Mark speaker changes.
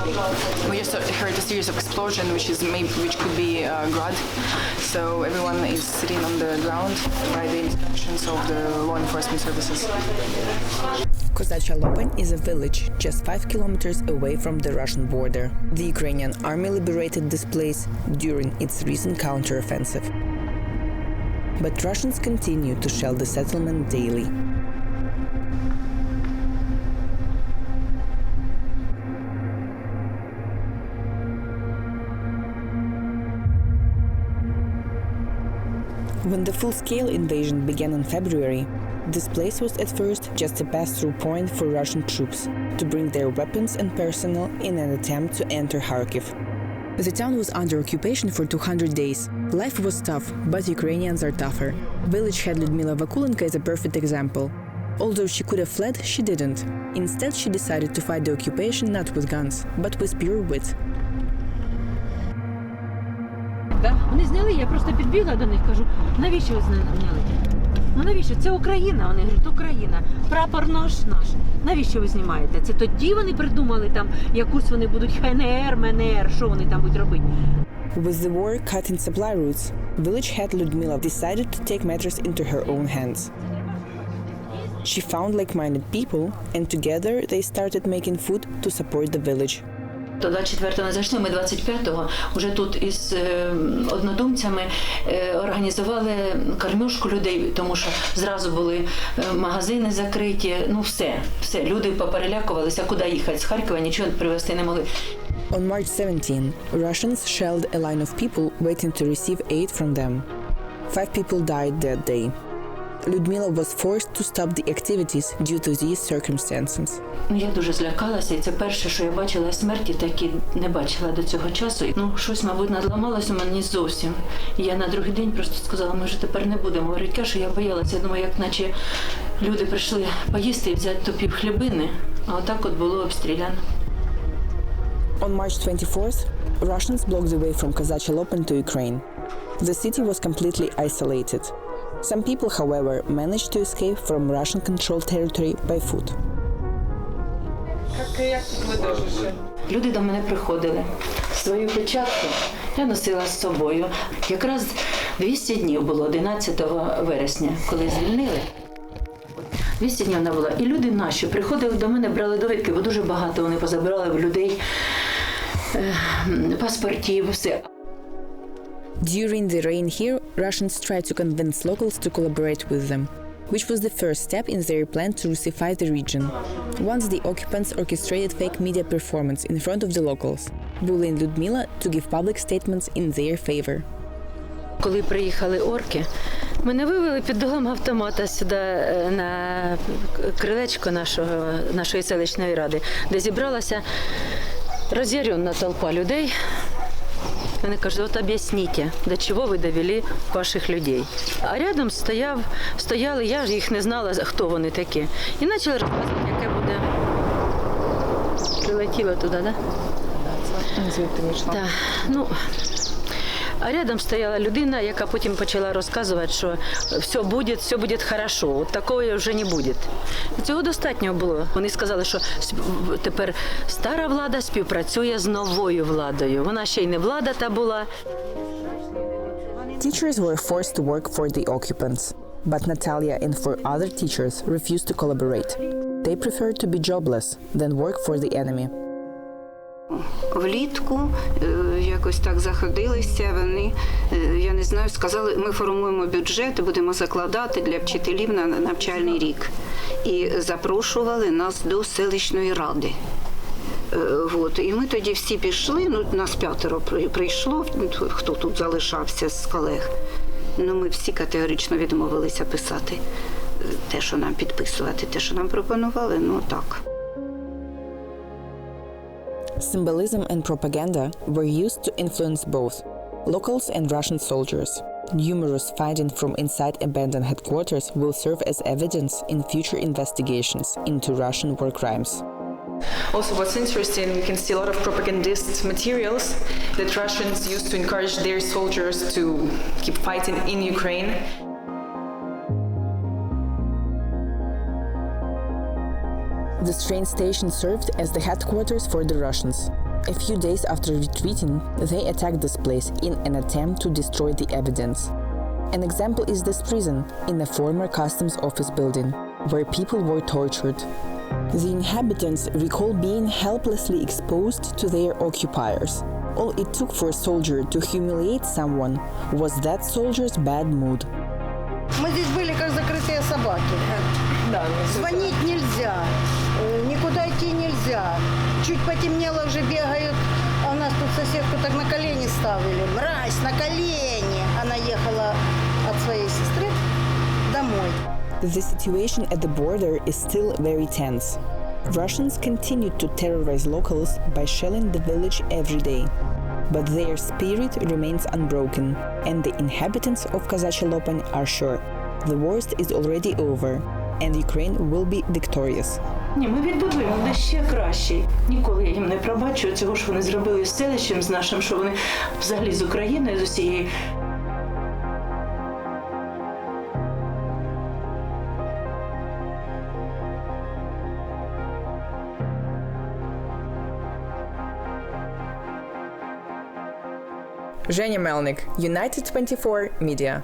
Speaker 1: We just heard a series of explosion, which could be Grad. So everyone is sitting on the ground by the instructions of the law enforcement services.
Speaker 2: Kozacha Lopan is a village just 5 kilometers away from the Russian border. The Ukrainian army liberated this place during its recent counteroffensive. But Russians continue to shell the settlement daily. When the full-scale invasion began in February, this place was at first just a pass-through point for Russian troops to bring their weapons and personnel in an attempt to enter Kharkiv. The town was under occupation for 200 days. Life was tough, but Ukrainians are tougher. Village head Lyudmila Vakulenko is a perfect example. Although she could have fled, she didn't. Instead, she decided to fight the occupation not with guns, but with pure wit.
Speaker 3: Вони зняли, я просто підбігла до них, кажу, навіщо ви зняли? Ну навіщо? Це Україна. Вони говорять, Україна, прапор наш. Навіщо ви знімаєте? Це тоді вони придумали там, якусь вони будуть ХНР, МНР, що вони там будуть робити.
Speaker 2: With the war cutting supply routes, village head Lyudmila decided to take matters into her own hands. She found like-minded people, and together they started making food to support the village.
Speaker 3: 24-го не зайшли, ми 25-го вже тут із однодумцями організували кормежку людей, тому що зразу були магазини закриті, ну все, люди поперелякувалися, куди їхати, з Харкова нічого привезти не могли.
Speaker 2: On March 17, Russians shelled a line of people waiting to receive aid from them. 5 people died that day. Lyudmila was forced to stop the activities due to these circumstances.
Speaker 3: Я дуже злякалася, і це перше, що я бачила смерті, такі не бачила до цього часу. Щось, мабуть, надламалось у мене зовсім. І я на другий день просто сказала, ми вже тепер не будемо говорити кашу. Я боялася, я думаю, як наче люди прийшли поїсти і взяти то півхлібини, а отак от було обстріляно.
Speaker 2: On March 24th, Russians blocked the way from Kozacha Lopan to Ukraine. The city was completely isolated. Some people, however, managed to escape from Russian-controlled territory by foot.
Speaker 3: Люди до мене приходили. Свою печатку я носила з собою. Якраз 200 днів було, 11 вересня, коли звільнили. 200 днів вона була. І люди наші приходили до мене, брали довідки, бо дуже багато вони позабирали в людей паспортів, все.
Speaker 2: During the reign here, Russians tried to convince locals to collaborate with them, which was the first step in their plan to Russify the region. Once the occupants orchestrated fake media performance in front of the locals, bullying Lyudmila to give public statements in their favor.
Speaker 3: Коли приїхали орки, мене вивели під дулом автомата сюди на крилечко нашої селищної ради, де зібралася роз'ярена толпа людей. Вони кажуть, от об'ясніть, до чого ви довели ваших людей. А рядом стояли, я ж їх не знала, хто вони такі. І почали розказувати, яке буде. Прилетіло туди, так?
Speaker 1: Так, звідти вийшла.
Speaker 3: Так, а рядом стояла людина, яка потім почала розказувати, що все буде хорошо, от такого вже не буде. Цього достатньо було. Вони сказали, що тепер стара влада співпрацює з новою владою. Вона ще й не влада та була.
Speaker 2: Teachers were forced to work for the occupants, but Natalia and 4 other teachers refused to collaborate. They preferred to be jobless than work for the enemy.
Speaker 4: Влітку якось так заходилися, вони, я не знаю, сказали, ми формуємо бюджет і будемо закладати для вчителів на навчальний рік. І запрошували нас до селищної ради. І ми тоді всі пішли, нас 5 прийшло, хто тут залишався з колег. Ми всі категорично відмовилися писати те, що нам підписувати, те, що нам пропонували, так.
Speaker 2: Symbolism and propaganda were used to influence both locals and Russian soldiers. Numerous findings from inside abandoned headquarters will serve as evidence in future investigations into Russian war crimes.
Speaker 1: Also, what's interesting, we can see a lot of propagandist materials that Russians use to encourage their soldiers to keep fighting in Ukraine.
Speaker 2: This train station served as the headquarters for the Russians. A few days after retreating, they attacked this place in an attempt to destroy the evidence. An example is this prison in a former customs office building, where people were tortured. The inhabitants recall being helplessly exposed to their occupiers. All it took for a soldier to humiliate someone was that soldier's bad mood.
Speaker 5: Мы здесь были как закрытые собаки. Звонить нельзя, никуда идти нельзя. Чуть потемнело, уже бегают. А у нас тут соседку так на колени ставили. Мразь, на колени! Она ехала от своей сестры домой.
Speaker 2: The situation at the border is still very tense. Russians continue to terrorize locals by shelling the village every day. But their spirit remains unbroken, and the inhabitants of Kozacha Lopan are sure the worst is already over, and Ukraine will be victorious.
Speaker 6: Ні, ми відбудуємо, де ще краще. Ніколи я їм не пробачу цього, що вони зробили з селищем, з нашим, що вони взагалі з України, з усієї.
Speaker 2: Женя Melnik, UNITED24 Media.